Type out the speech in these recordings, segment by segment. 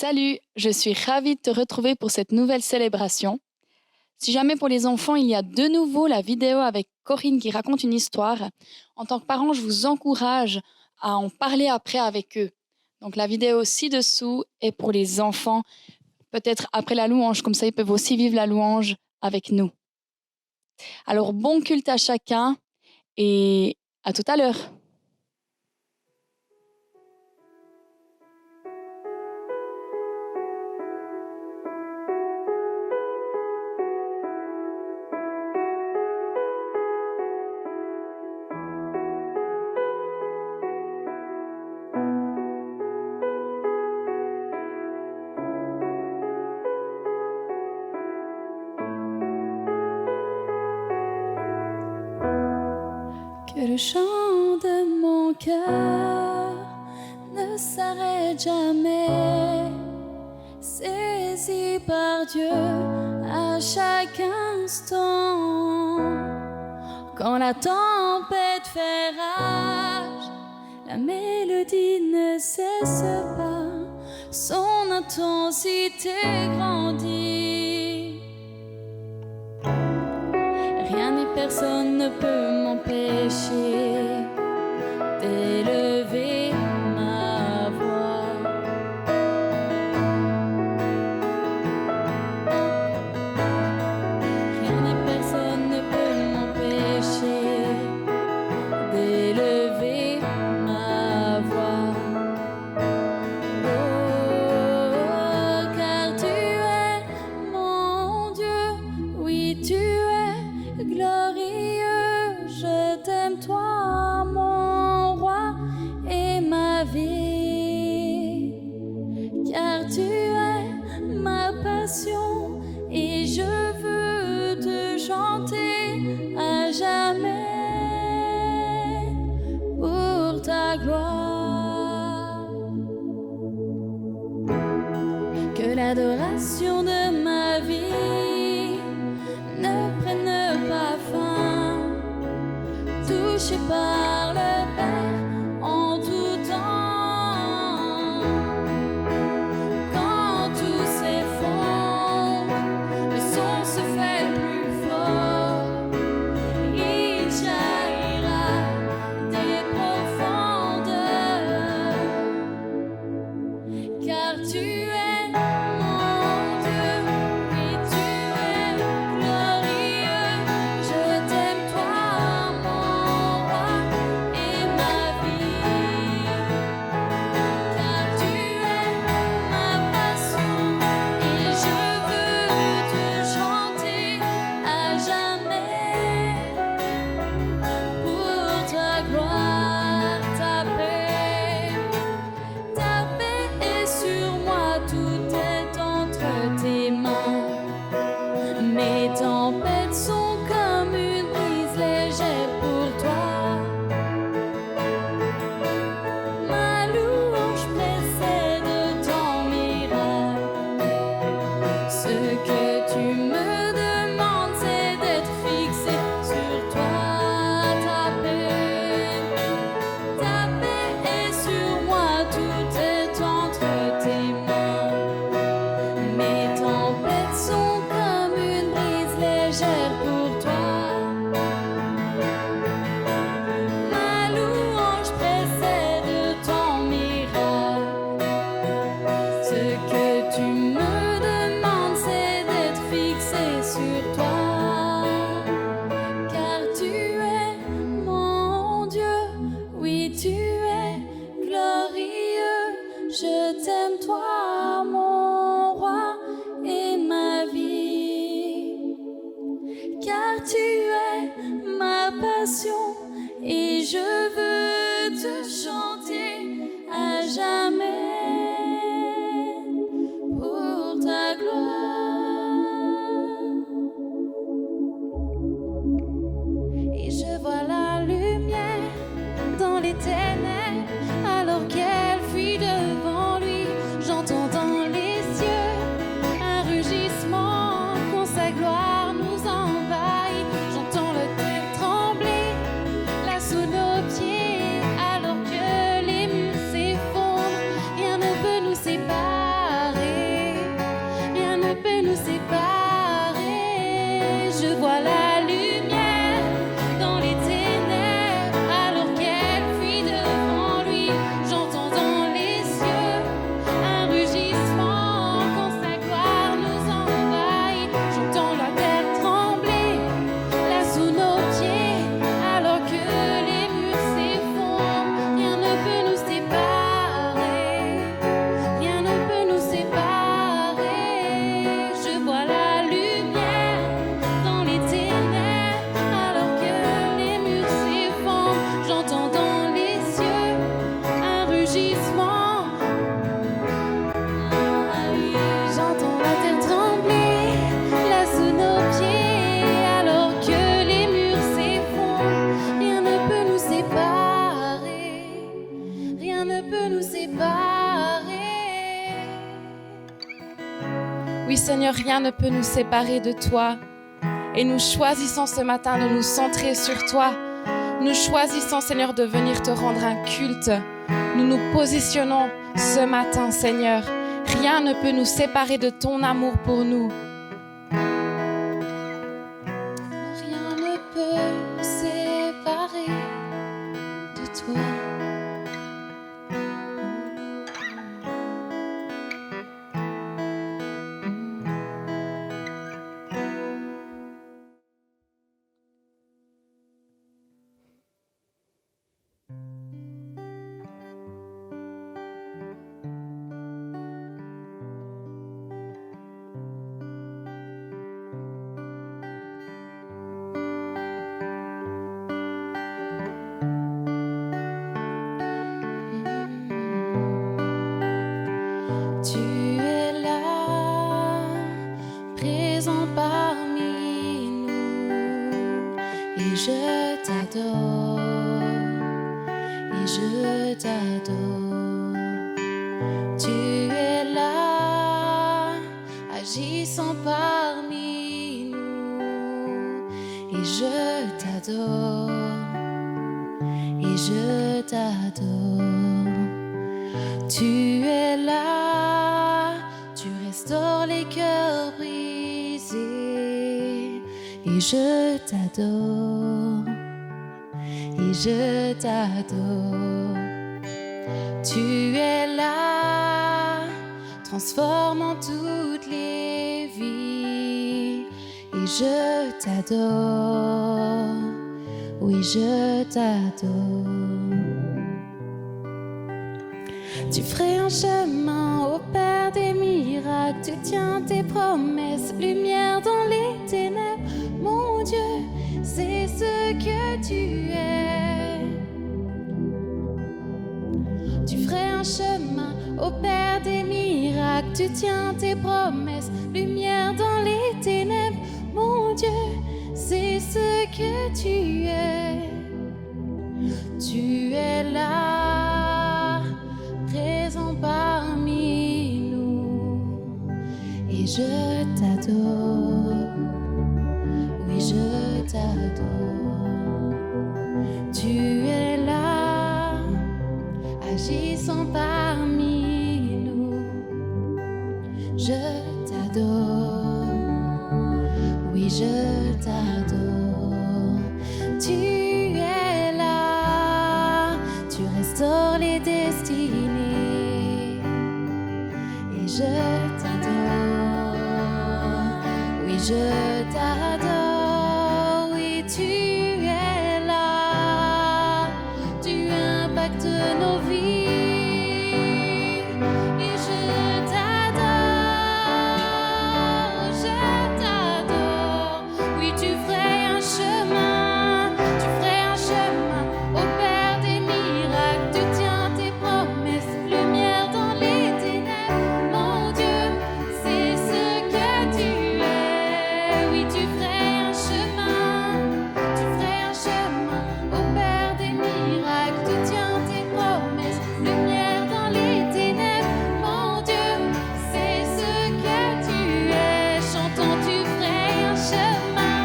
Salut, je suis ravie de te retrouver pour cette nouvelle célébration. Si jamais pour les enfants, il y a de nouveau la vidéo avec Corinne qui raconte une histoire, en tant que parent, je vous encourage à en parler après avec eux. Donc la vidéo ci-dessous est pour les enfants, peut-être après la louange, comme ça ils peuvent aussi vivre la louange avec nous. Alors bon culte à chacun et à tout à l'heure. Que le chant de mon cœur ne s'arrête jamais, saisi par Dieu à chaque instant. Quand la tempête fait rage, la mélodie ne cesse pas, son intensité grandit. Rien ni personne ne peut m'empêcher d'élever ma voix. Rien ni personne ne peut m'empêcher d'élever ma voix. Oh, car tu es mon Dieu, oui tu es glorieux, je t'aime toi mon roi et ma vie, car tu es ma passion et je veux te chanter à jamais pour ta gloire. Que l'adoration de ma vie ne prenne pas fin, touché par le Père en tout temps. Quand tout s'effondre, le son se fait plus fort, il jaillira des profondeurs, car tu es mon Dieu, oui tu es glorieux, je t'aime toi mon roi et ma vie, car tu es ma passion et je veux te chanter à jamais pour ta gloire, ta paix est sur moi, tout est entre tes mains. Mes tempêtes sont comme une brise légère pour toi. Ma louange précède ton miracle. Ce que tu me demandes, c'est d'être fixé sur toi. Ta paix est sur moi, tout est entre tes mains. Mes tempêtes sont comme une brise légère pour toi. Ma louange précède ton miracle. Ce que tu me demandes, c'est d'être fixé sur toi, car tu es mon Dieu, oui tu es glorieux, je t'aime toi mon roi et ma vie, car tu es ma passion et je veux te chanter à jamais pour ta gloire. Et je vois la lumière dans les ténèbres, alors qu'elle fuit devant lui. J'entends dans les cieux un rugissement quand sa gloire nous envahit. J'entends le terre trembler là sous nos pieds, alors que les murs s'effondrent. Rien Oui, Seigneur, rien ne peut nous séparer de toi. Et nous choisissons ce matin de nous centrer sur toi. Nous choisissons, Seigneur, de venir te rendre un culte. Nous nous positionnons ce matin, Seigneur. Rien ne peut nous séparer de ton amour pour nous. Rien ne peut nous séparer de toi. Tu es là, présent parmi nous, et je t'adore, et je t'adore. Tu es là, agissant parmi nous, et je t'adore, et je t'adore. Tu es là, tu restaures les cœurs brisés, et je t'adore, et je t'adore. Tu es là, transformant toutes les vies, et je t'adore, oui, je t'adore. Tu ferais un chemin au Père des miracles, tu tiens tes promesses, lumière dans les ténèbres. Mon Dieu, c'est ce que tu es. Tu ferais un chemin au Père des miracles, tu tiens tes promesses, lumière dans les ténèbres. Mon Dieu, c'est ce que tu es. Tu es là, présent parmi nous, et je t'adore, oui, je t'adore. Tu es là, agissant parmi nous, je t'adore, oui, je t'adore. Tu es là, tu restaures les destinées, et je t'adore, oui, je t'adore. Oui, tu es là, tu impactes nos vies, et je t'adore, je t'adore. Oui, tu ferais un chemin, tu ferais un chemin au Père des miracles, tu tiens tes promesses, lumière dans les ténèbres. Mon Dieu, c'est ce que tu es. Oui, tu ferais un chemin, tu ferais un chemin au Père des miracles, tu tiens tes promesses, lumière dans les ténèbres. Mon Dieu, c'est ce que tu es. Chantons, tu ferais un chemin,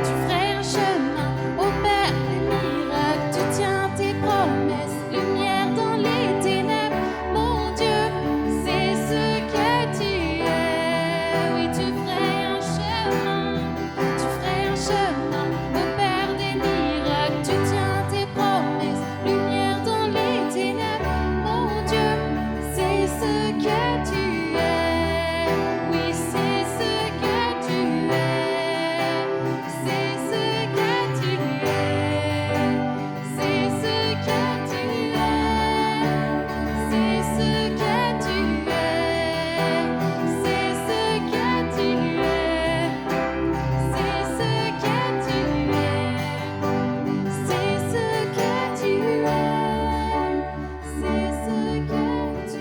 tu ferais un chemin au Père des miracles, tu tiens tes promesses, lumière dans les ténèbres. Mon Dieu, c'est ce que tu es. Oui, tu ferais un chemin, tu ferais un chemin au Père des miracles, tu tiens tes promesses, lumière dans les ténèbres. Mon Dieu, c'est ce que tu es. Oui, c'est ce que tu es. C'est ce que tu es. C'est ce que tu es. C'est ce que tu es. C'est ce que tu es. C'est ce que tu es. C'est ce que tu es. C'est ce que tu es.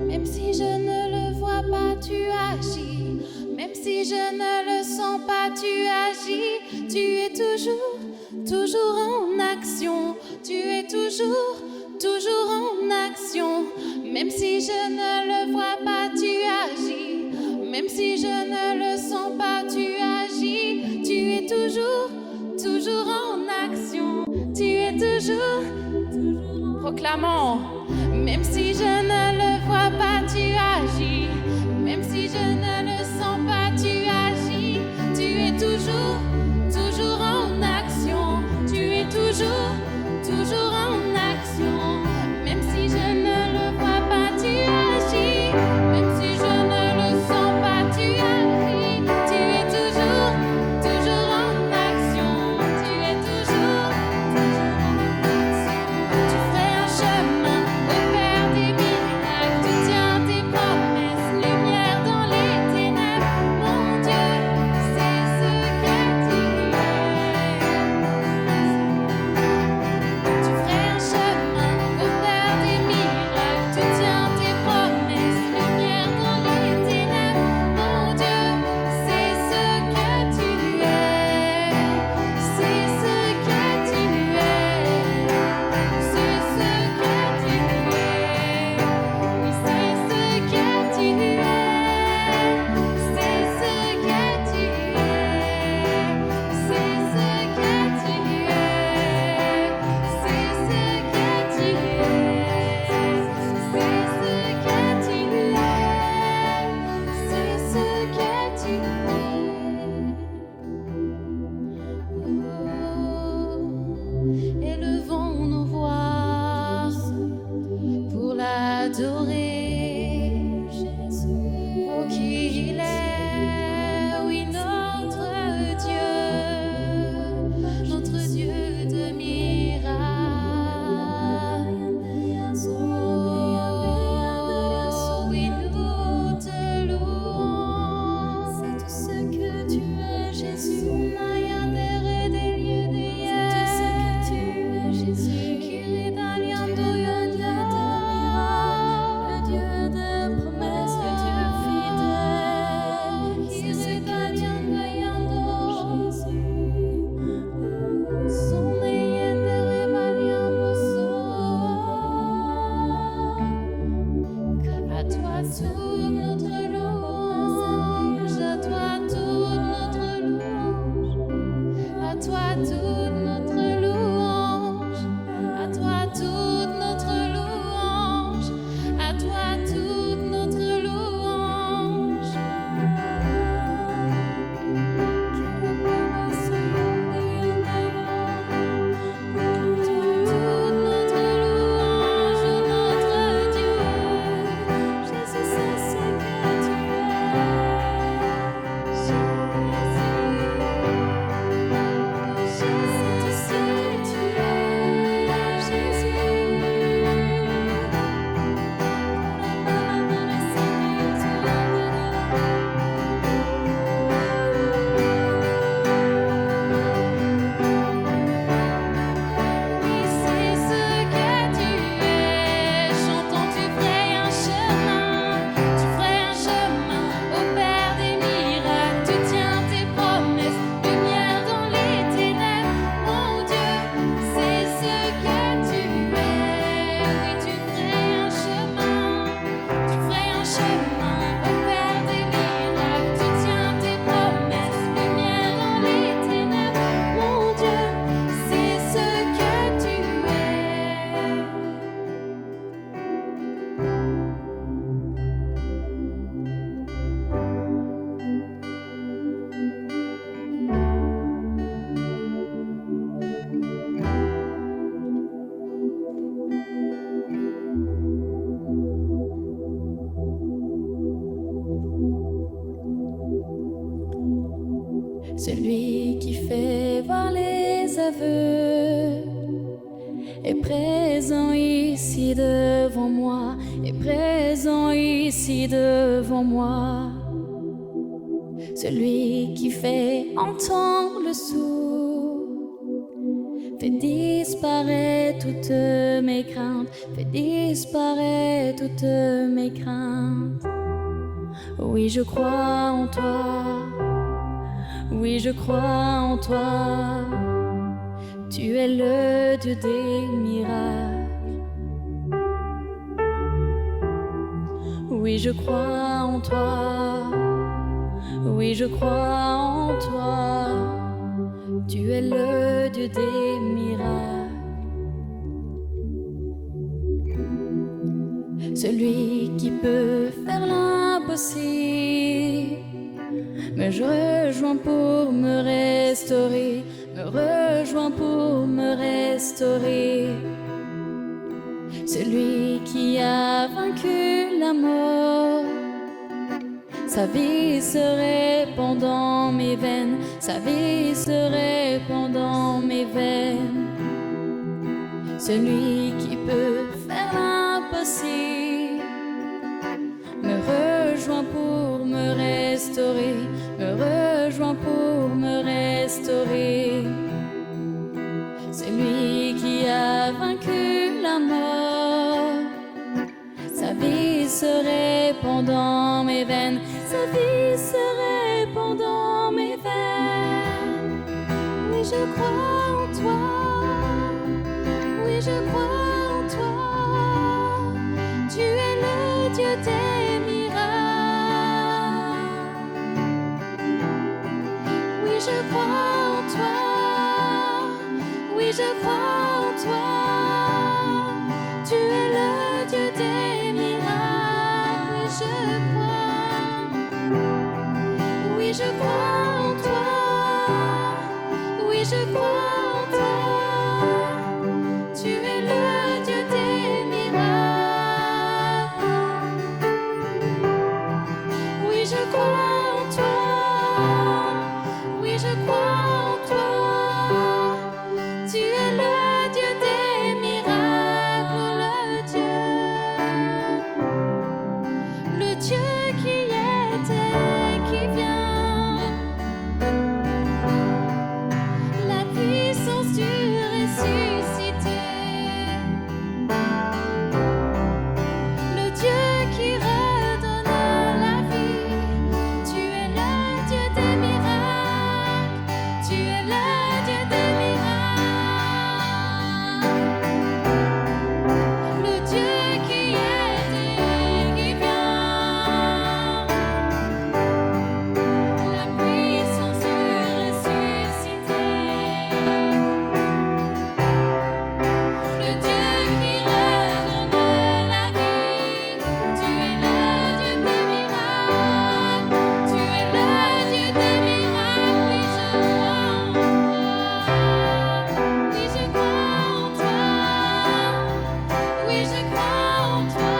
Même si je ne le vois pas, tu agis. Même si je ne le sens pas, tu agis. Tu es toujours, toujours en action. Tu es toujours, toujours en action. Même si je ne le vois pas, tu agis. Même si je ne le sens pas, tu agis. Tu es toujours, toujours en action. Tu es toujours, toujours en Proclamons. Même si je ne le vois pas, tu agis. Même si je ne le sens pas, tu agis. Tu es toujours, toujours en action. Tu es toujours, toujours en action. Même si je ne le vois pas, tu agis. Même si je ne le sens pas, tu agis. Tu es toujours, toujours en action. Tu es toujours, toujours en action. Tu ferais un chemin au Père des miracles. Tu tiens tes promesses, lumière dans les ténèbres. Mon Dieu, c'est ce que tu es. Tu ferais un chemin au Père des miracles. Tu tiens tes promesses, lumière dans les ténèbres. Mon Dieu, c'est ce que tu es. C'est ce que tu es. C'est ce que tu es. Oui, c'est ce que tu es. C'est ce que tu es. C'est ce que tu es. C'est ce que tu es. C'est ce que tu es. C'est ce que tu es. Élevons nos voix pour l'adorer, pour qui il est, oui, notre Dieu de miracles. Oh, oui, nous te louons. C'est tout ce que tu es, Jésus. Le Dieu des promesses, le Dieu fidèle. À toi toute notre louange, à toi toute notre louange, à toi toute notre louange, à toi toute notre louange, à toi toute notre louange. Toute notre louange, notre Dieu. Jésus, c'est ce que tu es. Jésus, c'est ce que tu Oui, c'est ce que tu es. Chantons, tu ferais un chemin au Père des miracles. Tu tiens tes promesses, lumière dans les ténèbres. Mon Dieu, c'est ce que tu es. Oui, tu ferais un chemin au Père des miracles. Tu tiens tes promesses, lumière dans les ténèbres. Mon Dieu, c'est ce que tu es. Celui qui fait voir les aveux est présent ici devant moi, est présent ici devant moi. Celui qui fait entendre le sourd fait disparaître toutes mes craintes, fait disparaître toutes mes craintes. Oui, je crois en toi. Oui, je crois en toi. Tu es le Dieu des miracles. Oui, je crois en toi. Oui, je crois en toi. Tu es le Dieu des miracles. Celui qui peut faire l'impossible. Mais je rejoins pour me restaurer. Me rejoins pour me restaurer. Celui qui a vaincu la mort. Sa vie se répand dans mes veines. Sa vie se répand dans mes veines. Celui qui peut faire l'impossible. Me rejoint pour me restaurer. Me rejoint pour me restaurer. Celui qui a vaincu la mort. Sa vie se répand dans mes veines. Sa vie se répand dans mes veines. Oui, je crois en toi. Oui, je crois en toi. Tu es le Dieu des miracles. Oui, je crois en toi. Oui, je crois en toi. Tu es le Dieu des miracles. Oui, je crois. Oui, je crois en toi. Oui, je crois en toi. Tu es le Dieu des miracles. Oui, je crois en toi. Oui, je crois en toi. Tu es le Dieu des miracles, le Dieu qui était, qui vient. La puissance du ressuscité. Le Dieu qui redonne la vie. Tu es le Dieu des miracles. Tu es le Dieu des miracles. Le Dieu qui était, qui vient. La puissance du ressuscité. Le Dieu qui redonne la vie. Tu es le Dieu des miracles. Tu es le Dieu des miracles. Oui, je crois en toi. Oui, je crois en toi.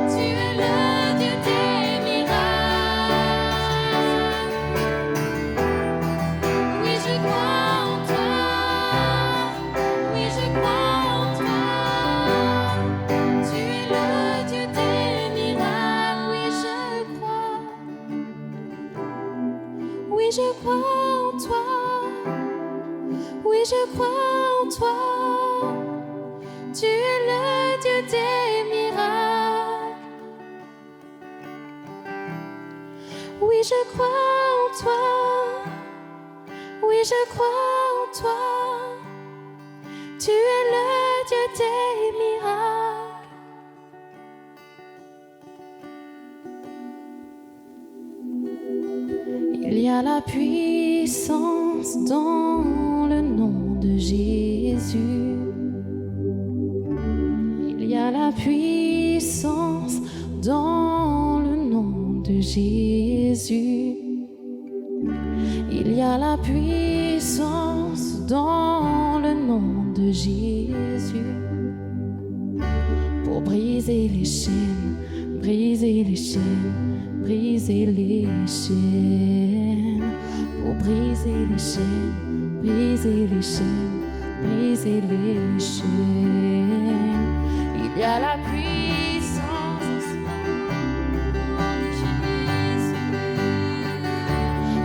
Tu es le Dieu des miracles. Oui, je crois en toi. Oui, je crois en toi. Tu es le Dieu des miracles. Oui, je crois. Oui, je crois en toi. Oui, je crois en toi. Tu es le Dieu des miracles. Oui, je crois en toi. Oui, je crois en toi. Tu es le Dieu des miracles. Il y a la puissance dans le nom de Jésus. Il y a la puissance dans le nom de Jésus. Il y a la puissance dans le nom de Jésus. Pour briser les chaînes, briser les chaînes, briser les chaînes. Pour briser les chaînes, briser les chaînes, briser les chaînes. Il y a la puissance dans Jésus.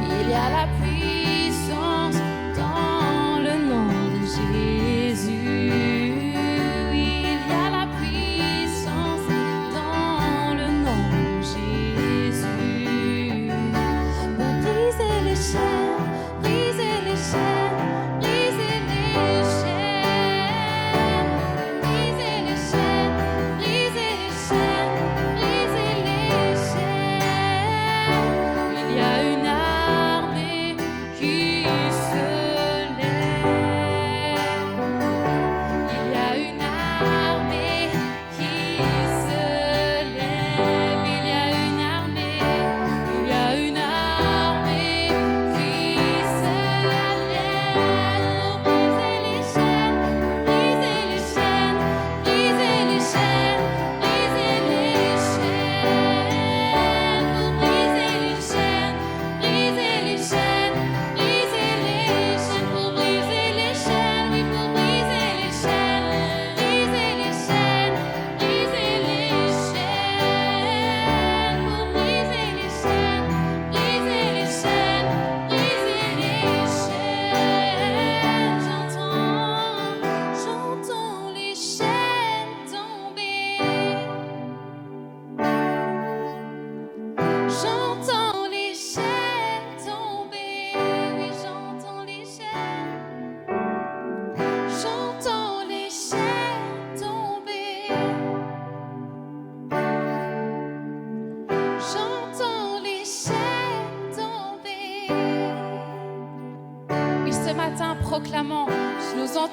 Il y a la puissance dans le nom de Jésus. Il y a la puissance dans le nom de Jésus. Pour briser les chaînes, briser les chaînes, briser les chaînes, briser les chaînes, briser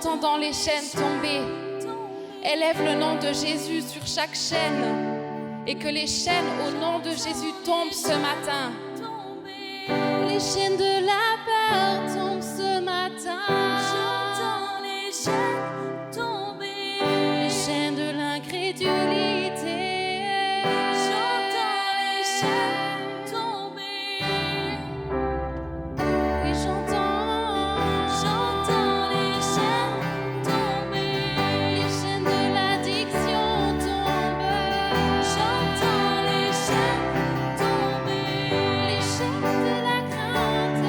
j'entends les chaînes tomber. Élève le nom de Jésus sur chaque chaîne et que les chaînes au nom de Jésus tombent ce matin. Les chaînes de la peur tombent ce matin. J'entends les chaînes tomber. Les chaînes de l'incrédulité. J'entends les chaînes tomber. Oui, J'entends les chaînes tomber. les chaînes de l'addiction tombent. J'entends les chaînes tomber. Les chaînes de la crainte.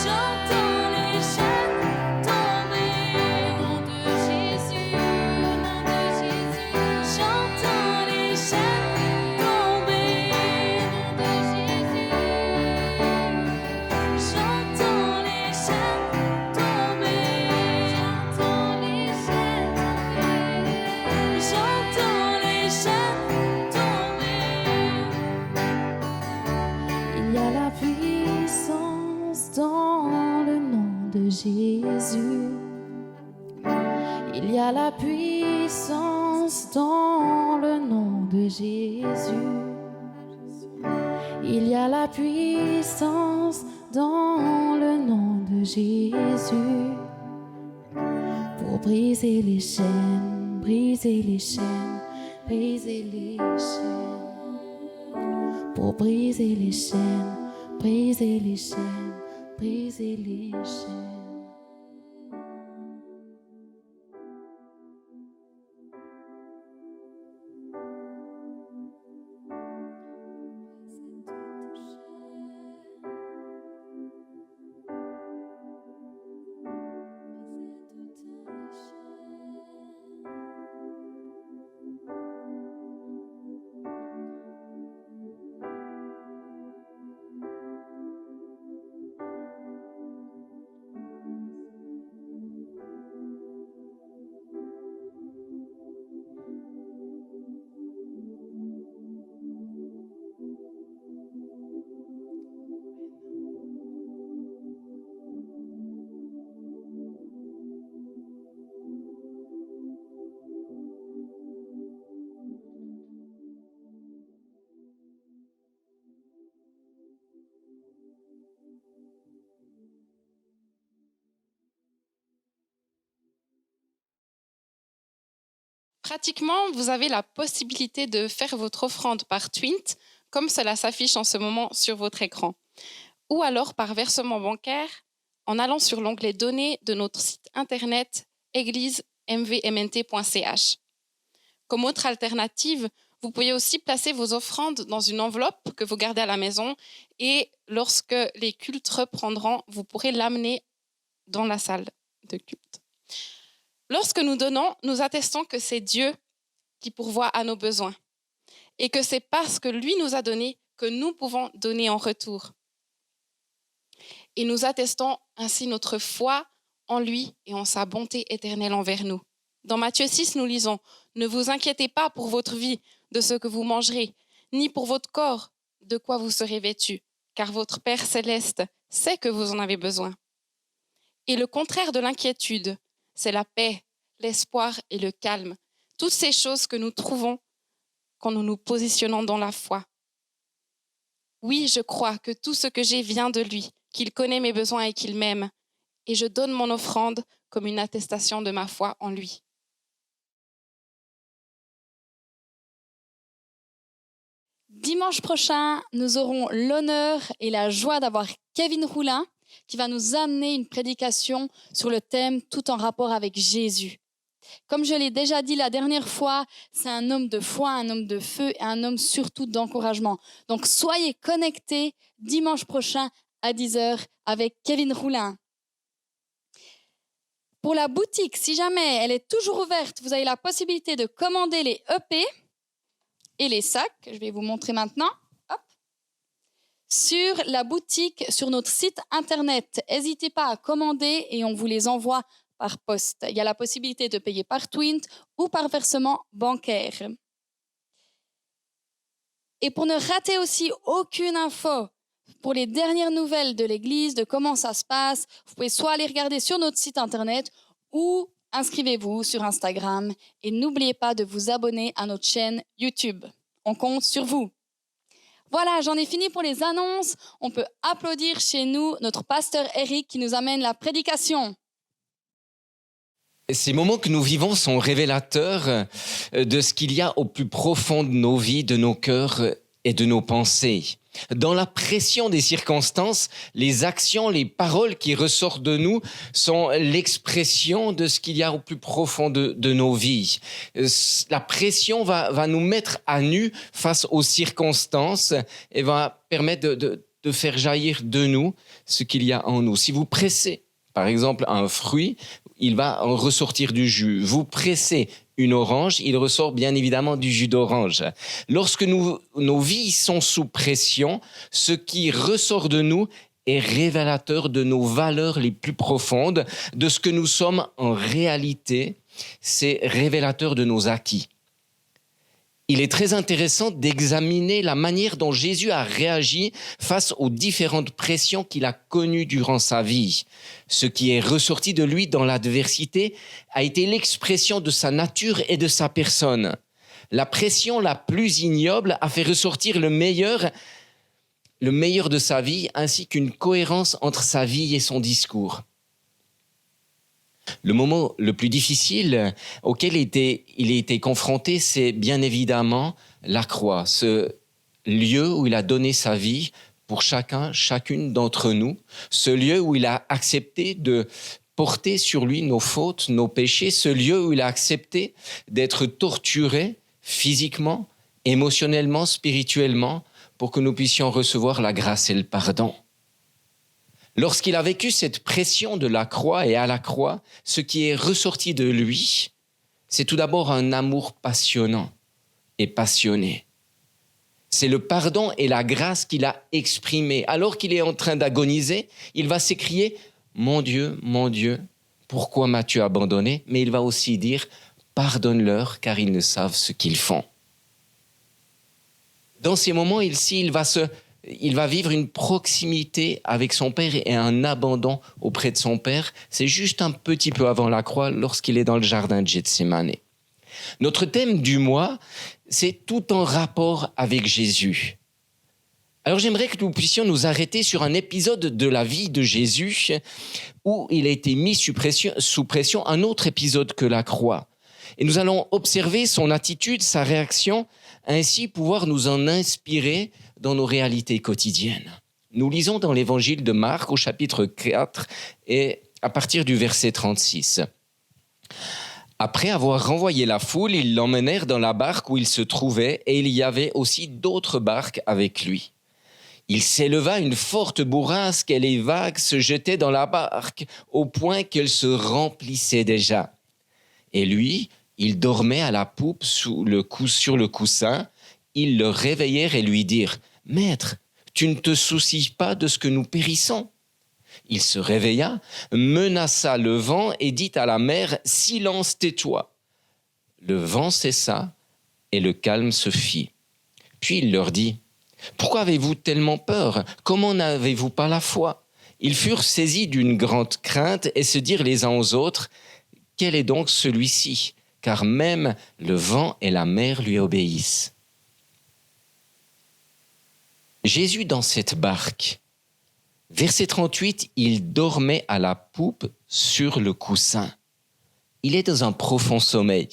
J'entends les chaînes tomber. Au nom de Jésus, au nom de Jésus. J'entends les chaînes tomber. Au nom de Jésus. J'entends les chaînes tomber. J'entends les chaînes tomber. J'entends les chaînes tomber. Il y a la puissance dans le nom de Jésus. Il y a la puissance dans le nom de Jésus. Il y a la puissance dans le nom de Jésus. Pour briser les chaînes, briser les chaînes, briser les chaînes. Pour briser les chaînes, briser les chaînes, briser les chaînes. Pratiquement, vous avez la possibilité de faire votre offrande par Twint, comme cela s'affiche en ce moment sur votre écran, ou alors par versement bancaire en allant sur l'onglet Données de notre site internet église-mvmnt.ch. Comme autre alternative, vous pouvez aussi placer vos offrandes dans une enveloppe que vous gardez à la maison et lorsque les cultes reprendront, vous pourrez l'amener dans la salle de culte. Lorsque nous donnons, nous attestons que c'est Dieu qui pourvoit à nos besoins et que c'est parce que lui nous a donné que nous pouvons donner en retour. Et nous attestons ainsi notre foi en lui et en sa bonté éternelle envers nous. Dans Matthieu 6, nous lisons « Ne vous inquiétez pas pour votre vie de ce que vous mangerez, ni pour votre corps de quoi vous serez vêtus, car votre Père céleste sait que vous en avez besoin. » Et le contraire de l'inquiétude, c'est la paix, l'espoir et le calme. Toutes ces choses que nous trouvons quand nous nous positionnons dans la foi. Oui, je crois que tout ce que j'ai vient de lui, qu'il connaît mes besoins et qu'il m'aime. Et je donne mon offrande comme une attestation de ma foi en lui. Dimanche prochain, nous aurons l'honneur et la joie d'avoir Kevin Roulin qui va nous amener une prédication sur le thème tout en rapport avec Jésus. Comme je l'ai déjà dit la dernière fois, c'est un homme de foi, un homme de feu et un homme surtout d'encouragement. Donc soyez connectés dimanche prochain à 10h avec Kevin Roulin. Pour la boutique, si jamais elle est toujours ouverte, vous avez la possibilité de commander les EP et les sacs, je vais vous montrer maintenant, hop, sur la boutique, sur notre site internet. N'hésitez pas à commander et on vous les envoie par poste. Il y a la possibilité de payer par Twint ou par versement bancaire. Et pour ne rater aussi aucune info Pour les dernières nouvelles de l'Église, de comment ça se passe, vous pouvez soit aller regarder sur notre site internet ou inscrivez-vous sur Instagram et n'oubliez pas de vous abonner à notre chaîne YouTube. On compte sur vous. Voilà, j'en ai fini pour les annonces. On peut applaudir chez nous notre pasteur Eric qui nous amène la prédication. Ces moments que nous vivons sont révélateurs de ce qu'il y a au plus profond de nos vies, de nos cœurs et de nos pensées. Dans la pression des circonstances, les actions, les paroles qui ressortent de nous sont l'expression de ce qu'il y a au plus profond de nos vies. La pression va nous mettre à nu face aux circonstances et va permettre de faire jaillir de nous ce qu'il y a en nous. Si vous pressez, par exemple, un fruit, il va en ressortir du jus. Vous pressez une orange, il ressort bien évidemment du jus d'orange. Lorsque nos vies sont sous pression, ce qui ressort de nous est révélateur de nos valeurs les plus profondes, de ce que nous sommes en réalité. C'est révélateur de nos acquis. Il est très intéressant d'examiner la manière dont Jésus a réagi face aux différentes pressions qu'il a connues durant sa vie. Ce qui est ressorti de lui dans l'adversité a été l'expression de sa nature et de sa personne. La pression la plus ignoble a fait ressortir le meilleur de sa vie ainsi qu'une cohérence entre sa vie et son discours. Le moment le plus difficile auquel il a été confronté, c'est bien évidemment la croix, ce lieu où il a donné sa vie pour chacune d'entre nous, ce lieu où il a accepté de porter sur lui nos fautes, nos péchés, ce lieu où il a accepté d'être torturé physiquement, émotionnellement, spirituellement, pour que nous puissions recevoir la grâce et le pardon. Lorsqu'il a vécu cette pression de la croix et à la croix, ce qui est ressorti de lui, c'est tout d'abord un amour passionnant et passionné. C'est le pardon et la grâce qu'il a exprimé. Alors qu'il est en train d'agoniser, il va s'écrier « Mon Dieu, pourquoi m'as-tu abandonné ?» Mais il va aussi dire « Pardonne-leur car ils ne savent ce qu'ils font. » Dans ces moments, il va vivre une proximité avec son Père et un abandon auprès de son Père. C'est juste un petit peu avant la croix, lorsqu'il est dans le jardin de Gethsémane. Notre thème du mois, c'est tout en rapport avec Jésus. Alors j'aimerais que nous puissions nous arrêter sur un épisode de la vie de Jésus où il a été mis sous pression, un autre épisode que la croix. Et nous allons observer son attitude, sa réaction, ainsi pouvoir nous en inspirer dans nos réalités quotidiennes. Nous lisons dans l'évangile de Marc au chapitre 4 et à partir du verset 36. Après avoir renvoyé la foule, ils l'emmenèrent dans la barque où il se trouvait et il y avait aussi d'autres barques avec lui. Il s'éleva une forte bourrasque et les vagues se jetaient dans la barque au point qu'elle se remplissait déjà. Et lui, il dormait à la poupe sur le coussin. Ils le réveillèrent et lui dirent « Maître, tu ne te soucies pas de ce que nous périssons ?» Il se réveilla, menaça le vent et dit à la mer « Silence, tais-toi !» Le vent cessa et le calme se fit. Puis il leur dit « Pourquoi avez-vous tellement peur ? Comment n'avez-vous pas la foi ?» Ils furent saisis d'une grande crainte et se dirent les uns aux autres « Quel est donc celui-ci ? Car même le vent et la mer lui obéissent. » Jésus dans cette barque. Verset 38, il dormait à la poupe sur le coussin. Il est dans un profond sommeil.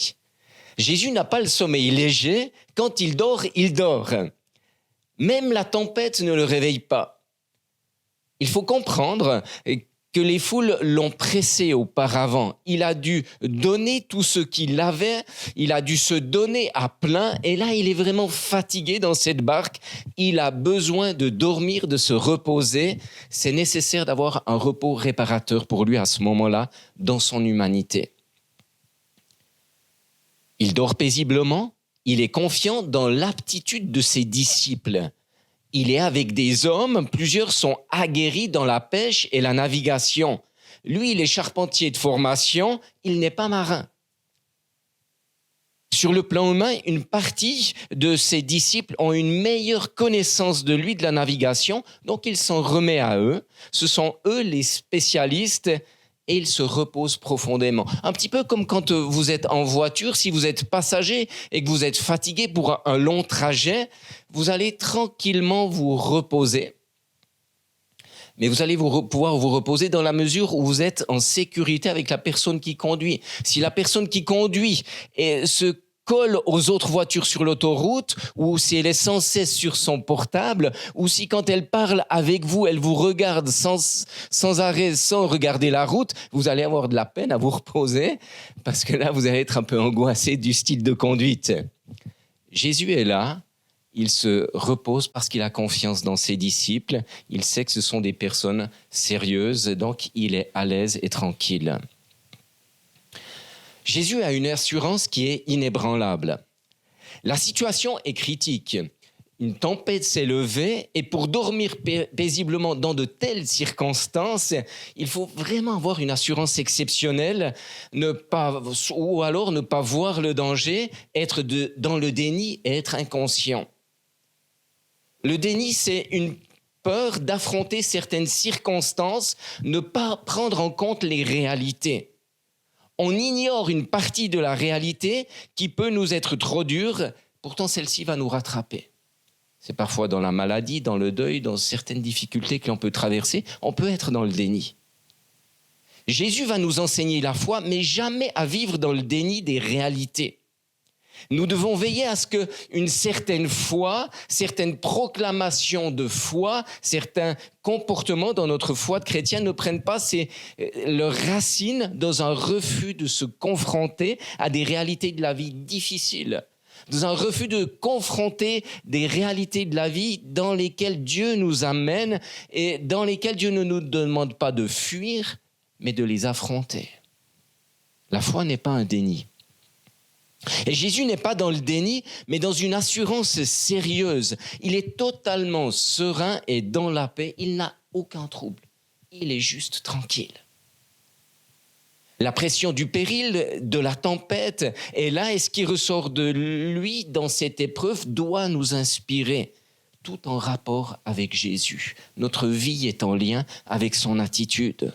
Jésus n'a pas le sommeil léger. Quand il dort, il dort. Même la tempête ne le réveille pas. Il faut comprendre que les foules l'ont pressé auparavant. Il a dû donner tout ce qu'il avait, il a dû se donner à plein, et là, il est vraiment fatigué dans cette barque. Il a besoin de dormir, de se reposer. C'est nécessaire d'avoir un repos réparateur pour lui à ce moment-là, dans son humanité. Il dort paisiblement, il est confiant dans l'aptitude de ses disciples. Il est avec des hommes, plusieurs sont aguerris dans la pêche et la navigation. Lui, il est charpentier de formation, il n'est pas marin. Sur le plan humain, une partie de ses disciples ont une meilleure connaissance de lui, de la navigation, donc il s'en remet à eux. Ce sont eux les spécialistes et ils se reposent profondément. Un petit peu comme quand vous êtes en voiture, si vous êtes passager et que vous êtes fatigué pour un long trajet, vous allez tranquillement vous reposer. Mais vous allez pouvoir vous reposer dans la mesure où vous êtes en sécurité avec la personne qui conduit. Si la personne qui conduit se colle aux autres voitures sur l'autoroute, ou si elle est sans cesse sur son portable, ou si quand elle parle avec vous, elle vous regarde sans arrêt, sans regarder la route, vous allez avoir de la peine à vous reposer, parce que là, vous allez être un peu angoissé du style de conduite. Jésus est là. Il se repose parce qu'il a confiance dans ses disciples. Il sait que ce sont des personnes sérieuses, donc il est à l'aise et tranquille. Jésus a une assurance qui est inébranlable. La situation est critique. Une tempête s'est levée et pour dormir paisiblement dans de telles circonstances, il faut vraiment avoir une assurance exceptionnelle, ou alors ne pas voir le danger, être dans le déni et être inconscient. Le déni, c'est une peur d'affronter certaines circonstances, ne pas prendre en compte les réalités. On ignore une partie de la réalité qui peut nous être trop dure, pourtant celle-ci va nous rattraper. C'est parfois dans la maladie, dans le deuil, dans certaines difficultés que l'on peut traverser, on peut être dans le déni. Jésus va nous enseigner la foi, mais jamais à vivre dans le déni des réalités. Nous devons veiller à ce qu'une certaine foi, certaines proclamations de foi, certains comportements dans notre foi de chrétien ne prennent pas leurs racines dans un refus de se confronter à des réalités de la vie difficiles, dans un refus de confronter des réalités de la vie dans lesquelles Dieu nous amène et dans lesquelles Dieu ne nous demande pas de fuir, mais de les affronter. La foi n'est pas un déni. Et Jésus n'est pas dans le déni, mais dans une assurance sérieuse. Il est totalement serein et dans la paix. Il n'a aucun trouble. Il est juste tranquille. La pression du péril, de la tempête est là et ce qui ressort de lui dans cette épreuve doit nous inspirer, tout en rapport avec Jésus. Notre vie est en lien avec son attitude.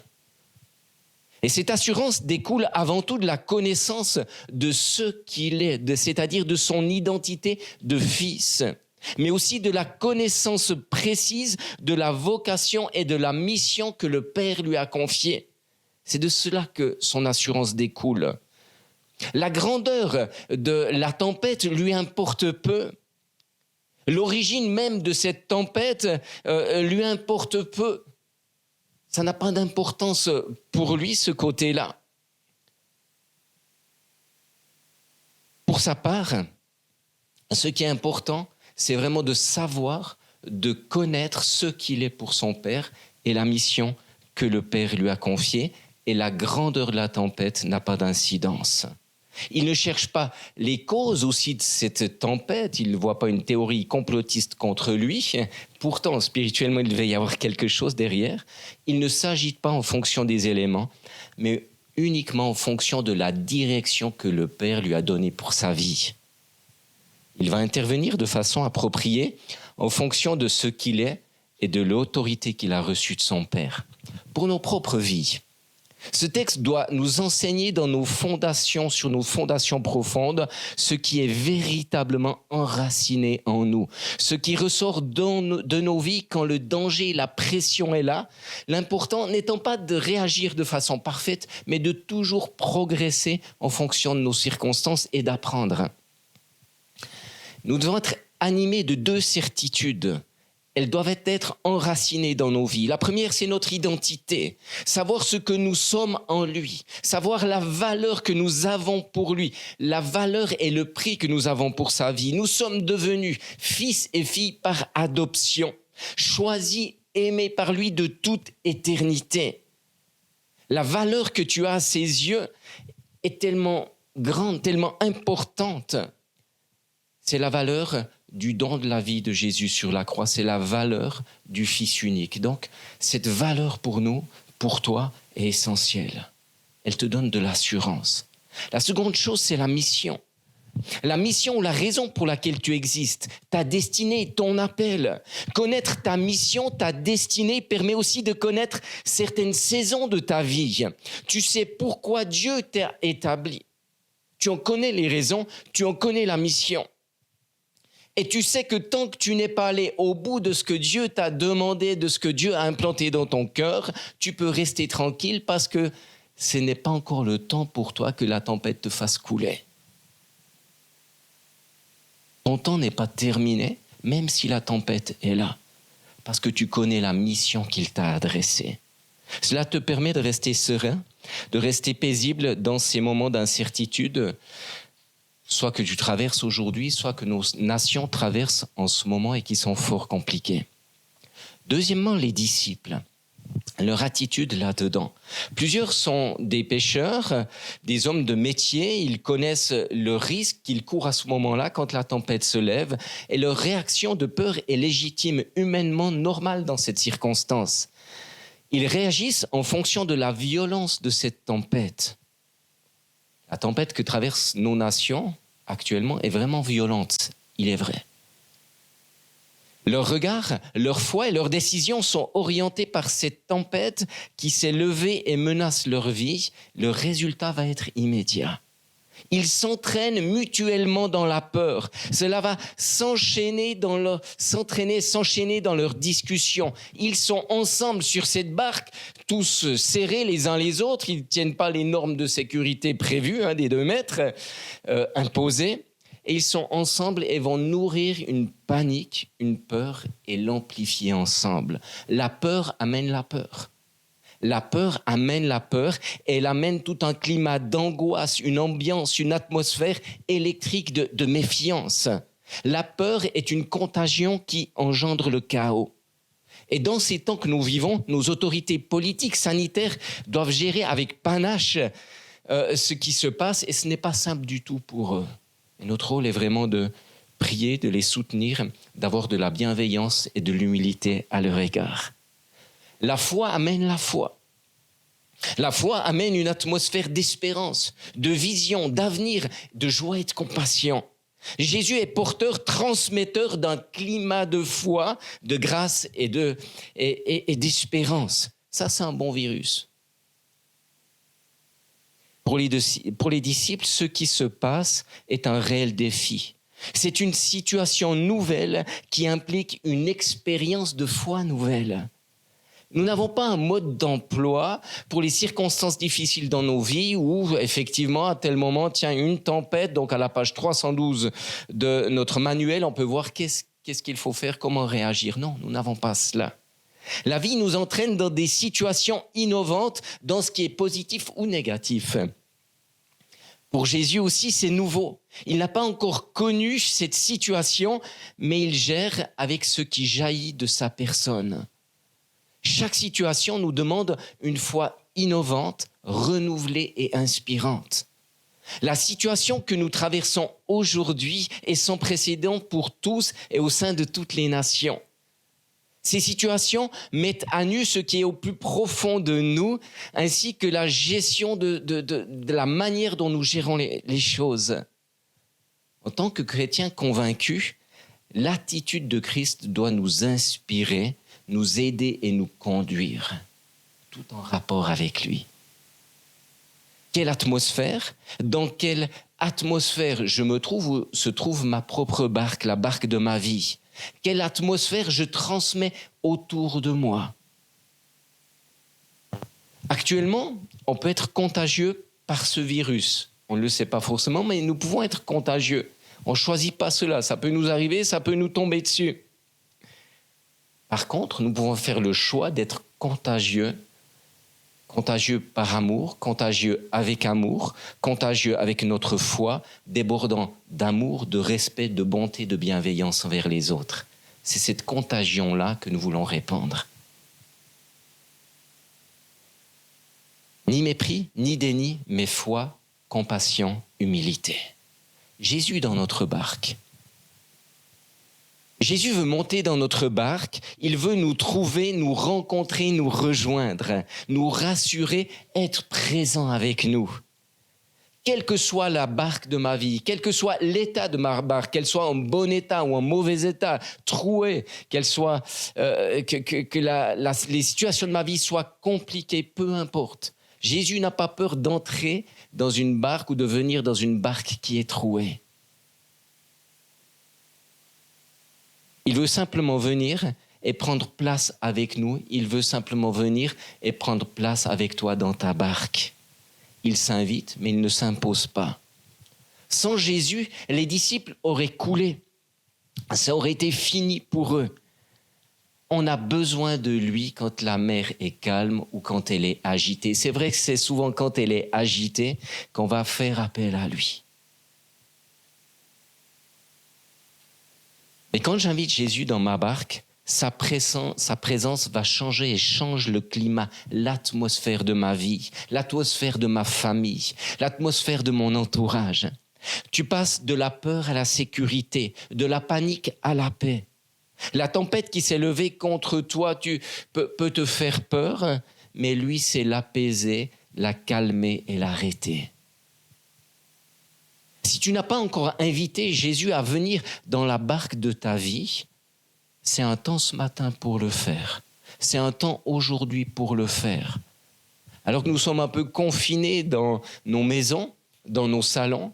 Et cette assurance découle avant tout de la connaissance de ce qu'il est, c'est-à-dire de son identité de fils, mais aussi de la connaissance précise de la vocation et de la mission que le Père lui a confiée. C'est de cela que son assurance découle. La grandeur de la tempête lui importe peu. L'origine même de cette tempête lui importe peu. Ça n'a pas d'importance pour lui, ce côté-là. Pour sa part, ce qui est important, c'est vraiment de savoir, de connaître ce qu'il est pour son Père et la mission que le Père lui a confiée. Et la grandeur de la tempête n'a pas d'incidence. Il ne cherche pas les causes aussi de cette tempête, il ne voit pas une théorie complotiste contre lui, pourtant spirituellement il devait y avoir quelque chose derrière. Il ne s'agite pas en fonction des éléments, mais uniquement en fonction de la direction que le Père lui a donnée pour sa vie. Il va intervenir de façon appropriée en fonction de ce qu'il est et de l'autorité qu'il a reçue de son Père. Pour nos propres vies, ce texte doit nous enseigner dans nos fondations, sur nos fondations profondes, ce qui est véritablement enraciné en nous. Ce qui ressort de nos vies quand le danger, la pression est là. L'important n'étant pas de réagir de façon parfaite, mais de toujours progresser en fonction de nos circonstances et d'apprendre. Nous devons être animés de deux certitudes. Elles doivent être enracinées dans nos vies. La première, c'est notre identité. Savoir ce que nous sommes en lui. Savoir la valeur que nous avons pour lui. La valeur et le prix que nous avons pour sa vie. Nous sommes devenus fils et filles par adoption. Choisis, aimés par lui de toute éternité. La valeur que tu as à ses yeux est tellement grande, tellement importante. C'est la valeur du don de la vie de Jésus sur la croix, c'est la valeur du Fils unique. Donc, cette valeur pour nous, pour toi, est essentielle. Elle te donne de l'assurance. La seconde chose, c'est la mission. La mission ou la raison pour laquelle tu existes, ta destinée, ton appel. Connaître ta mission, ta destinée permet aussi de connaître certaines saisons de ta vie. Tu sais pourquoi Dieu t'a établi. Tu en connais les raisons, tu en connais la mission. Et tu sais que tant que tu n'es pas allé au bout de ce que Dieu t'a demandé, de ce que Dieu a implanté dans ton cœur, tu peux rester tranquille parce que ce n'est pas encore le temps pour toi que la tempête te fasse couler. Ton temps n'est pas terminé, même si la tempête est là, parce que tu connais la mission qu'il t'a adressée. Cela te permet de rester serein, de rester paisible dans ces moments d'incertitude, soit que tu traverses aujourd'hui, soit que nos nations traversent en ce moment et qui sont fort compliquées. Deuxièmement, les disciples. Leur attitude là-dedans. Plusieurs sont des pêcheurs, des hommes de métier, ils connaissent le risque qu'ils courent à ce moment-là quand la tempête se lève et leur réaction de peur est légitime, humainement normale dans cette circonstance. Ils réagissent en fonction de la violence de cette tempête. La tempête que traversent nos nations actuellement est vraiment violente, il est vrai. Leur regard, leur foi et leurs décisions sont orientés par cette tempête qui s'est levée et menace leur vie. Le résultat va être immédiat. Ils s'entraînent mutuellement dans la peur. Cela va s'enchaîner dans leur discussion. Ils sont ensemble sur cette barque, tous serrés les uns les autres. Ils ne tiennent pas les normes de sécurité prévues, des 2 mètres imposées. Et ils sont ensemble et vont nourrir une panique, une peur et l'amplifier ensemble. La peur amène la peur. La peur amène la peur et elle amène tout un climat d'angoisse, une ambiance, une atmosphère électrique de méfiance. La peur est une contagion qui engendre le chaos. Et dans ces temps que nous vivons, nos autorités politiques, sanitaires doivent gérer avec panache ce qui se passe et ce n'est pas simple du tout pour eux. Et notre rôle est vraiment de prier, de les soutenir, d'avoir de la bienveillance et de l'humilité à leur égard. La foi amène la foi. La foi amène une atmosphère d'espérance, de vision, d'avenir, de joie et de compassion. Jésus est porteur, transmetteur d'un climat de foi, de grâce et d'espérance. Ça, c'est un bon virus. Pour les disciples, ce qui se passe est un réel défi. C'est une situation nouvelle qui implique une expérience de foi nouvelle. Nous n'avons pas un mode d'emploi pour les circonstances difficiles dans nos vies où, effectivement, à tel moment, une tempête, donc à la page 312 de notre manuel, on peut voir qu'est-ce qu'il faut faire, comment réagir. Non, nous n'avons pas cela. La vie nous entraîne dans des situations innovantes, dans ce qui est positif ou négatif. Pour Jésus aussi, c'est nouveau. Il n'a pas encore connu cette situation, mais il gère avec ce qui jaillit de sa personne. Chaque situation nous demande une foi innovante, renouvelée et inspirante. La situation que nous traversons aujourd'hui est sans précédent pour tous et au sein de toutes les nations. Ces situations mettent à nu ce qui est au plus profond de nous, ainsi que la gestion de la manière dont nous gérons les choses. En tant que chrétiens convaincus, l'attitude de Christ doit nous inspirer, nous aider et nous conduire, tout en rapport avec lui. Quelle atmosphère? Dans quelle atmosphère je me trouve où se trouve ma propre barque, la barque de ma vie? Quelle atmosphère je transmets autour de moi? Actuellement, on peut être contagieux par ce virus. On ne le sait pas forcément, mais nous pouvons être contagieux. On ne choisit pas cela. Ça peut nous arriver, ça peut nous tomber dessus. Par contre, nous pouvons faire le choix d'être contagieux. Contagieux par amour, contagieux avec amour, contagieux avec notre foi, débordant d'amour, de respect, de bonté, de bienveillance envers les autres. C'est cette contagion-là que nous voulons répandre. Ni mépris, ni déni, mais foi, compassion, humilité. Jésus dans notre barque. Jésus veut monter dans notre barque, il veut nous trouver, nous rencontrer, nous rejoindre, nous rassurer, être présent avec nous. quelle que soit la barque de ma vie, quel que soit l'état de ma barque, qu'elle soit en bon état ou en mauvais état, trouée, qu'elle soit, les situations de ma vie soient compliquées, peu importe. Jésus n'a pas peur d'entrer dans une barque ou de venir dans une barque qui est trouée. Il veut simplement venir et prendre place avec nous. Il veut simplement venir et prendre place avec toi dans ta barque. Il s'invite, mais il ne s'impose pas. Sans Jésus, les disciples auraient coulé. Ça aurait été fini pour eux. On a besoin de lui quand la mer est calme ou quand elle est agitée. C'est vrai que c'est souvent quand elle est agitée qu'on va faire appel à lui. Mais quand j'invite Jésus dans ma barque, sa présence va changer et change le climat, l'atmosphère de ma vie, l'atmosphère de ma famille, l'atmosphère de mon entourage. Tu passes de la peur à la sécurité, de la panique à la paix. La tempête qui s'est levée contre toi peut te faire peur, mais lui sait l'apaiser, la calmer et l'arrêter. Si tu n'as pas encore invité Jésus à venir dans la barque de ta vie, c'est un temps ce matin pour le faire. C'est un temps aujourd'hui pour le faire. Alors que nous sommes un peu confinés dans nos maisons, dans nos salons,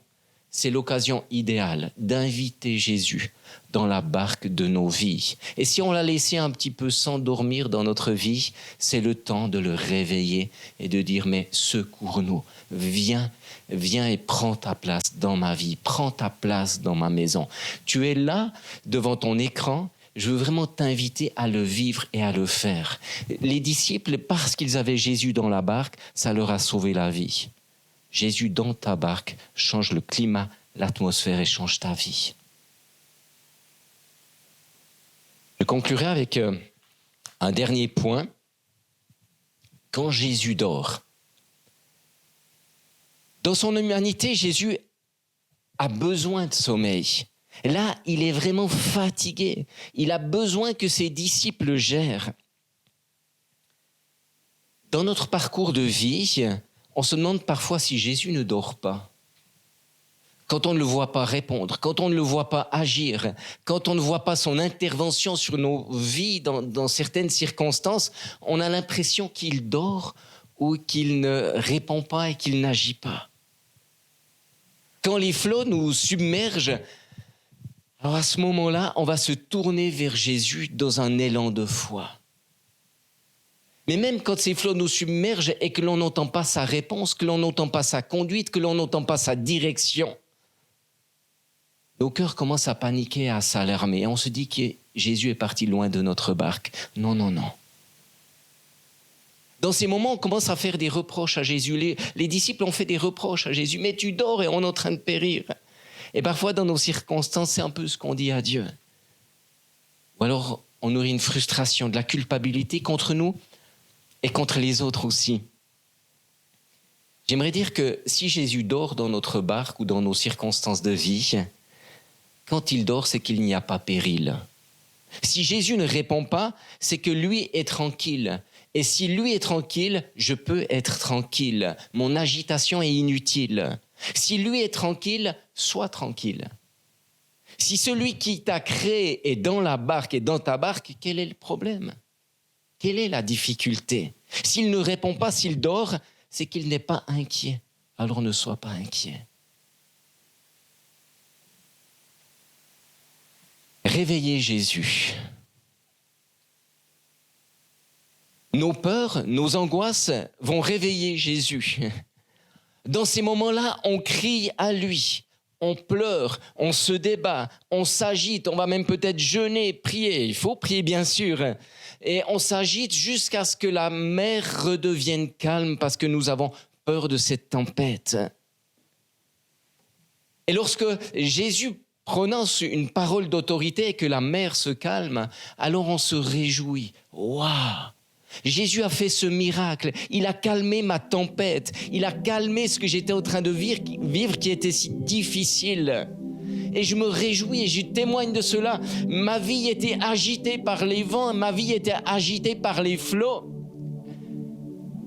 c'est l'occasion idéale d'inviter Jésus dans la barque de nos vies. Et si on l'a laissé un petit peu s'endormir dans notre vie, c'est le temps de le réveiller et de dire « Mais secours-nous, viens et prends ta place dans ma vie, prends ta place dans ma maison. » Tu es là devant ton écran. Je veux vraiment t'inviter à le vivre et à le faire. Les disciples, parce qu'ils avaient Jésus dans la barque, ça leur a sauvé la vie. Jésus dans ta barque change le climat, l'atmosphère et change ta vie. Je conclurai avec un dernier point. Quand Jésus dort, dans son humanité, Jésus a besoin de sommeil. Là, il est vraiment fatigué. Il a besoin que ses disciples gèrent. Dans notre parcours de vie, on se demande parfois si Jésus ne dort pas. Quand on ne le voit pas répondre, quand on ne le voit pas agir, quand on ne voit pas son intervention sur nos vies dans certaines circonstances, on a l'impression qu'il dort ou qu'il ne répond pas et qu'il n'agit pas. Quand les flots nous submergent, alors à ce moment-là, on va se tourner vers Jésus dans un élan de foi. Mais même quand ces flots nous submergent et que l'on n'entend pas sa réponse, que l'on n'entend pas sa conduite, que l'on n'entend pas sa direction, nos cœurs commencent à paniquer, à s'alarmer. Et on se dit que Jésus est parti loin de notre barque. Non, non, non. Dans ces moments, on commence à faire des reproches à Jésus. Les disciples ont fait des reproches à Jésus. Mais tu dors et on est en train de périr. Et parfois, dans nos circonstances, c'est un peu ce qu'on dit à Dieu. Ou alors, on nourrit une frustration, de la culpabilité contre nous et contre les autres aussi. J'aimerais dire que si Jésus dort dans notre barque ou dans nos circonstances de vie, quand il dort, c'est qu'il n'y a pas péril. Si Jésus ne répond pas, c'est que lui est tranquille. Et si lui est tranquille, je peux être tranquille. Mon agitation est inutile. Si lui est tranquille, sois tranquille. Si celui qui t'a créé est dans la barque et dans ta barque, quel est le problème? Quelle est la difficulté? S'il ne répond pas, s'il dort, c'est qu'il n'est pas inquiet. Alors ne sois pas inquiet. Réveillez Jésus. Nos peurs, nos angoisses vont réveiller Jésus. Dans ces moments-là, on crie à lui, on pleure, on se débat, on s'agite, on va même peut-être jeûner, prier. Il faut prier bien sûr. Et on s'agite jusqu'à ce que la mer redevienne calme parce que nous avons peur de cette tempête. Et lorsque Jésus prononce une parole d'autorité et que la mer se calme, alors on se réjouit. Waouh! Jésus a fait ce miracle. Il a calmé ma tempête. Il a calmé ce que j'étais en train de vivre qui était si difficile. Et je me réjouis et je témoigne de cela. Ma vie était agitée par les vents, ma vie était agitée par les flots.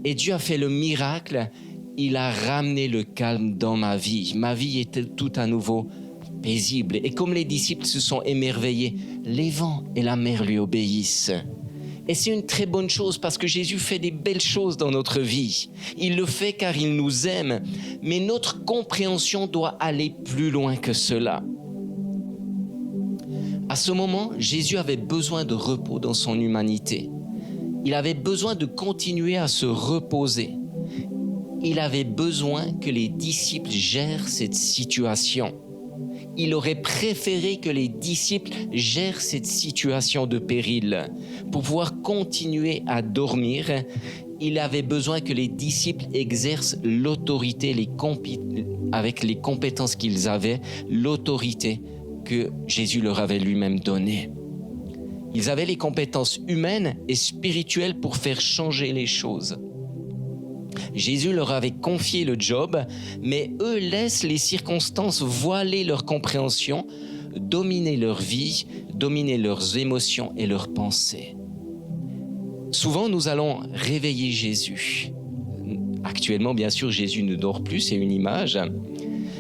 Et Dieu a fait le miracle il a ramené le calme dans ma vie. Ma vie était tout à nouveau paisible. Et comme les disciples se sont émerveillés, les vents et la mer lui obéissent. Et c'est une très bonne chose parce que Jésus fait des belles choses dans notre vie. Il le fait car il nous aime. Mais notre compréhension doit aller plus loin que cela. À ce moment, Jésus avait besoin de repos dans son humanité. Il avait besoin de continuer à se reposer. Il avait besoin que les disciples gèrent cette situation. Il aurait préféré que les disciples gèrent cette situation de péril. Pour pouvoir continuer à dormir, il avait besoin que les disciples exercent l'autorité, avec les compétences qu'ils avaient, l'autorité que Jésus leur avait lui-même donnée. Ils avaient les compétences humaines et spirituelles pour faire changer les choses. Jésus leur avait confié le job, mais eux laissent les circonstances voiler leur compréhension, dominer leur vie, dominer leurs émotions et leurs pensées. Souvent, nous allons réveiller Jésus. Actuellement, bien sûr, Jésus ne dort plus, c'est une image.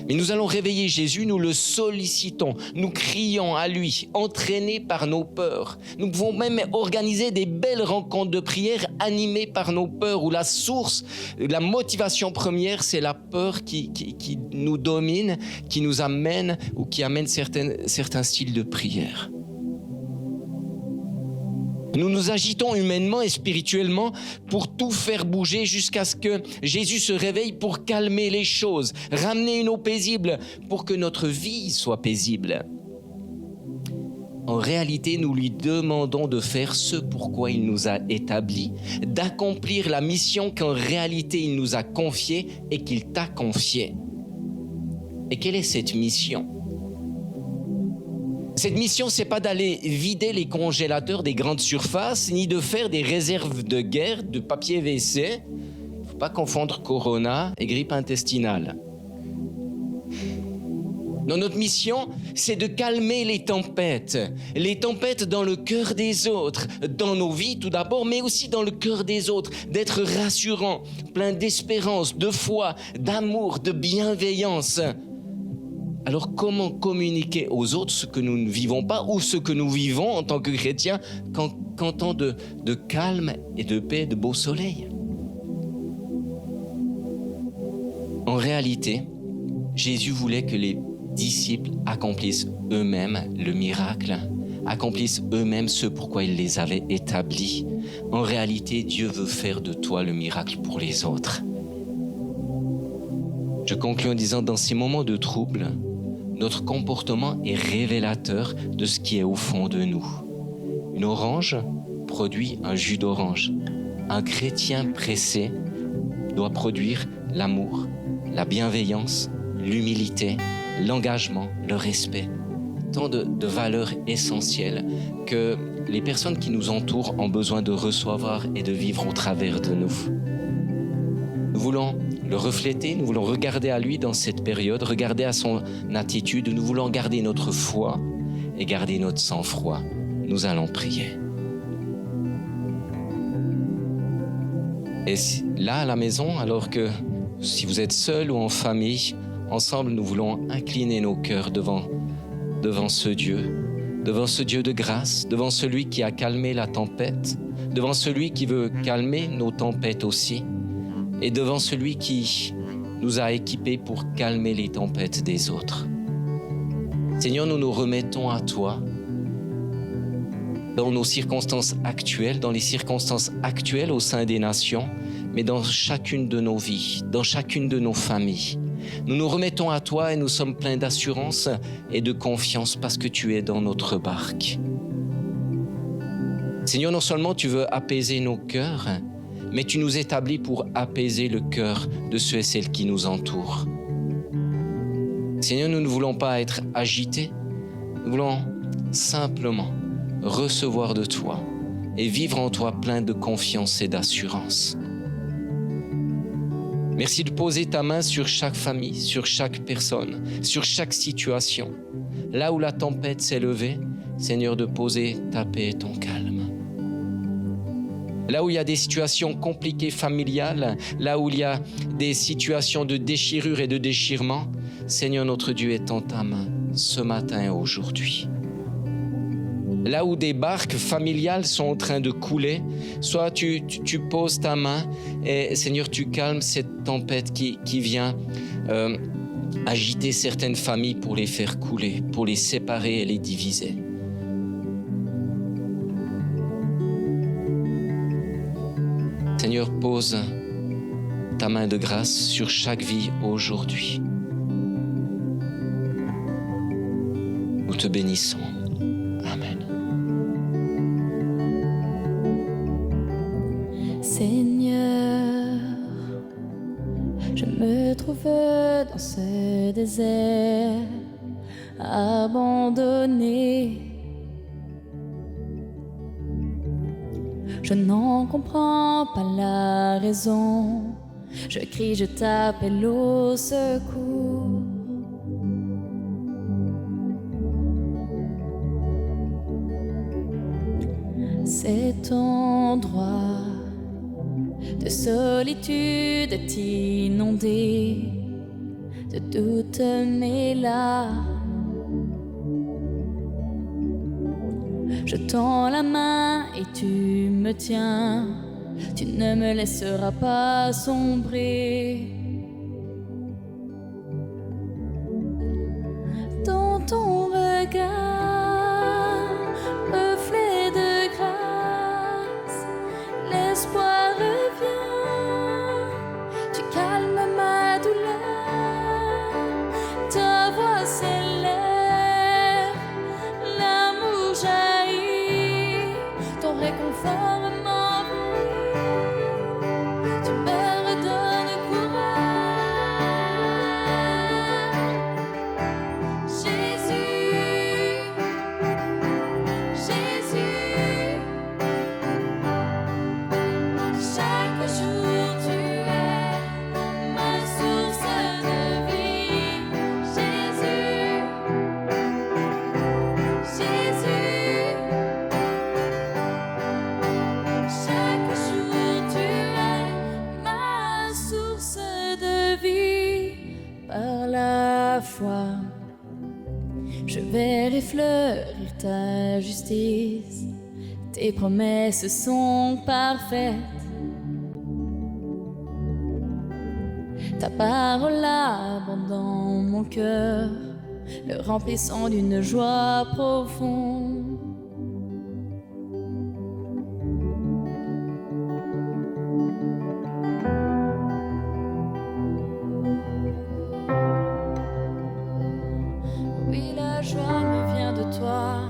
Mais nous allons réveiller Jésus, nous le sollicitons, nous crions à lui, entraînés par nos peurs. Nous pouvons même organiser des belles rencontres de prière animées par nos peurs, où la source, la motivation première, c'est la peur qui nous domine, qui nous amène ou qui amène certains styles de prière. Nous nous agitons humainement et spirituellement pour tout faire bouger jusqu'à ce que Jésus se réveille pour calmer les choses, ramener une eau paisible pour que notre vie soit paisible. En réalité, nous lui demandons de faire ce pourquoi il nous a établis, d'accomplir la mission qu'en réalité il nous a confiée et qu'il t'a confiée. Et quelle est cette mission ? Cette mission, c'est pas d'aller vider les congélateurs des grandes surfaces, ni de faire des réserves de guerre de papier WC. Faut pas confondre corona et grippe intestinale. Non, notre mission, c'est de calmer les tempêtes dans le cœur des autres, dans nos vies tout d'abord, mais aussi dans le cœur des autres, d'être rassurant, plein d'espérance, de foi, d'amour, de bienveillance. Alors comment communiquer aux autres ce que nous ne vivons pas ou ce que nous vivons en tant que chrétiens qu'en temps de calme et de paix, de beau soleil ? En réalité, Jésus voulait que les disciples accomplissent eux-mêmes le miracle, accomplissent eux-mêmes ce pourquoi il les avait établis. En réalité, Dieu veut faire de toi le miracle pour les autres. Je conclue en disant, dans ces moments de trouble, notre comportement est révélateur de ce qui est au fond de nous. Une orange produit un jus d'orange. Un chrétien pressé doit produire l'amour, la bienveillance, l'humilité, l'engagement, le respect. Tant de valeurs essentielles que les personnes qui nous entourent ont besoin de recevoir et de vivre au travers de nous. Nous voulons le refléter, nous voulons regarder à lui dans cette période, regarder à son attitude, nous voulons garder notre foi et garder notre sang-froid. Nous allons prier. Et là, à la maison, alors que si vous êtes seul ou en famille, ensemble, nous voulons incliner nos cœurs devant ce Dieu de grâce, devant celui qui a calmé la tempête, devant celui qui veut calmer nos tempêtes aussi, et devant celui qui nous a équipés pour calmer les tempêtes des autres. Seigneur, nous nous remettons à toi dans nos circonstances actuelles, dans les circonstances actuelles au sein des nations, mais dans chacune de nos vies, dans chacune de nos familles. Nous nous remettons à toi et nous sommes pleins d'assurance et de confiance parce que tu es dans notre barque. Seigneur, non seulement tu veux apaiser nos cœurs, mais tu nous établis pour apaiser le cœur de ceux et celles qui nous entourent. Seigneur, nous ne voulons pas être agités, nous voulons simplement recevoir de toi et vivre en toi plein de confiance et d'assurance. Merci de poser ta main sur chaque famille, sur chaque personne, sur chaque situation. Là où la tempête s'est levée, Seigneur, de poser ta paix et ton calme. Là où il y a des situations compliquées familiales, là où il y a des situations de déchirure et de déchirement, Seigneur notre Dieu est en ta main ce matin et aujourd'hui. Là où des barques familiales sont en train de couler, soit tu poses ta main et Seigneur, tu calmes cette tempête qui vient agiter certaines familles pour les faire couler, pour les séparer et les diviser. Seigneur, pose ta main de grâce sur chaque vie aujourd'hui. Nous te bénissons. Amen. Seigneur, je me trouve dans ce désert abandonné. Je n'en comprends pas la raison. Je crie, je t'appelle au secours. Cet endroit de solitude est inondé de toutes mes larmes. Je tends la main et tu me tiens. Tu ne me laisseras pas sombrer. Dans ton regard, reflet de grâce, l'espoir revient. Tu calmes ma douleur. Ta voix s'élève, l'amour jaillit, ton réconfort m'envahit. Tu me redonnes courage. Jésus, Jésus, chaque jour tu es ma source de vie. Jésus, Jésus, chaque jour tu es ma source de vie. Par la foi, je verrai fleurir ta justice. Tes promesses sont parfaites. Ta parole abonde dans mon cœur, le remplissant d'une joie profonde. Oui, la joie me vient de toi.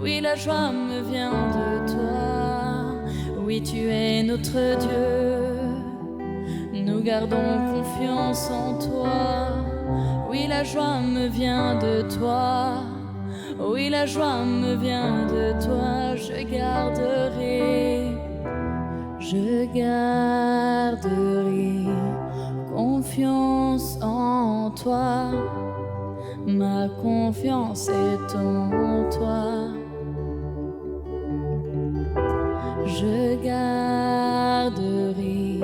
Oui, la joie me vient de toi. Oui, tu es notre Dieu. Nous gardons confiance en toi. Oui, la joie me vient de toi. Oui, la joie me vient de toi. Je garderai confiance en toi. Ma confiance est en toi. Je garderai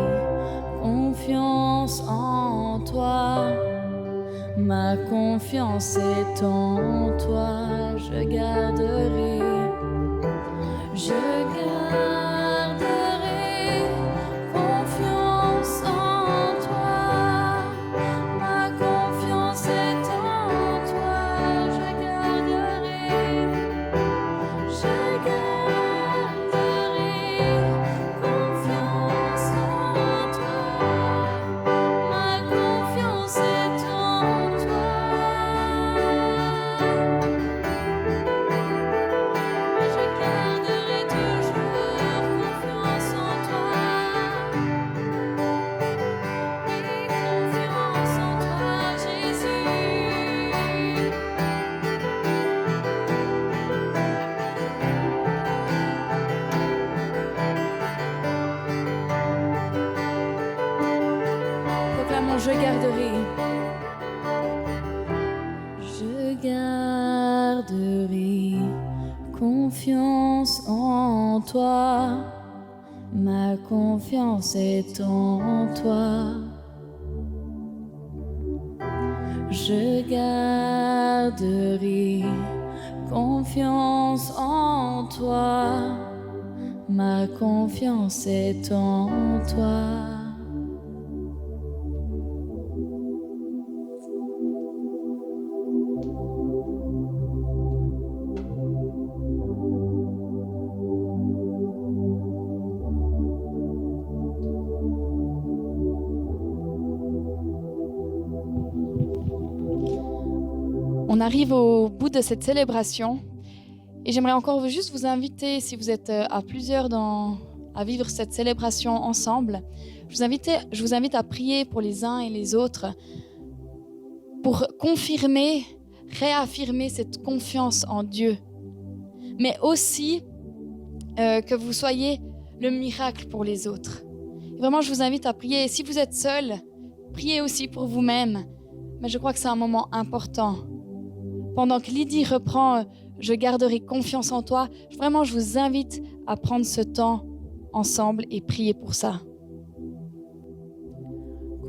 confiance en toi. Ma confiance est en toi. Je garderai confiance en toi. Ma confiance est en toi. Je garderai confiance en toi. Ma confiance est en toi. Je garderai toujours confiance en toi. Et confiance en toi, Jésus. Proclamons, je garderai confiance en toi. ma confiance est en toi. Je garderai confiance en toi, ma confiance est en toi. On arrive au bout de cette célébration et j'aimerais encore juste vous inviter, si vous êtes à plusieurs à vivre cette célébration ensemble, je vous invite à prier pour les uns et les autres pour confirmer, réaffirmer cette confiance en Dieu, mais aussi que vous soyez le miracle pour les autres. Et vraiment, je vous invite à prier. Et si vous êtes seul, priez aussi pour vous-même. Mais je crois que c'est un moment important. Pendant que Lydie reprend « Je garderai confiance en toi », vraiment, je vous invite à prendre ce temps ensemble et prier pour ça.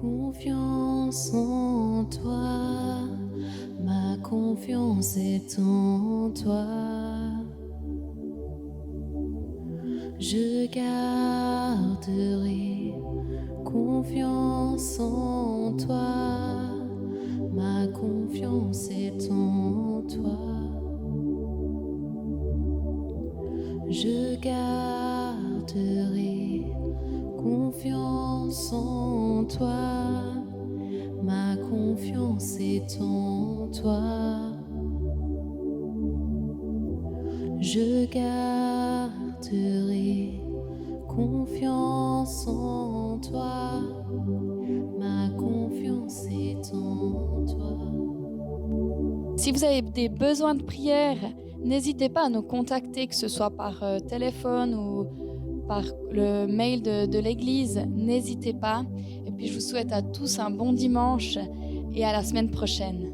Confiance en toi, ma confiance est en toi. Je garderai confiance en toi, ma confiance est en toi. Je garderai confiance en toi, ma confiance est en toi. Je garderai confiance en toi, ma confiance est en toi. Si vous avez des besoins de prière, n'hésitez pas à nous contacter, que ce soit par téléphone ou par le mail de l'église. N'hésitez pas. Et puis je vous souhaite à tous un bon dimanche et à la semaine prochaine.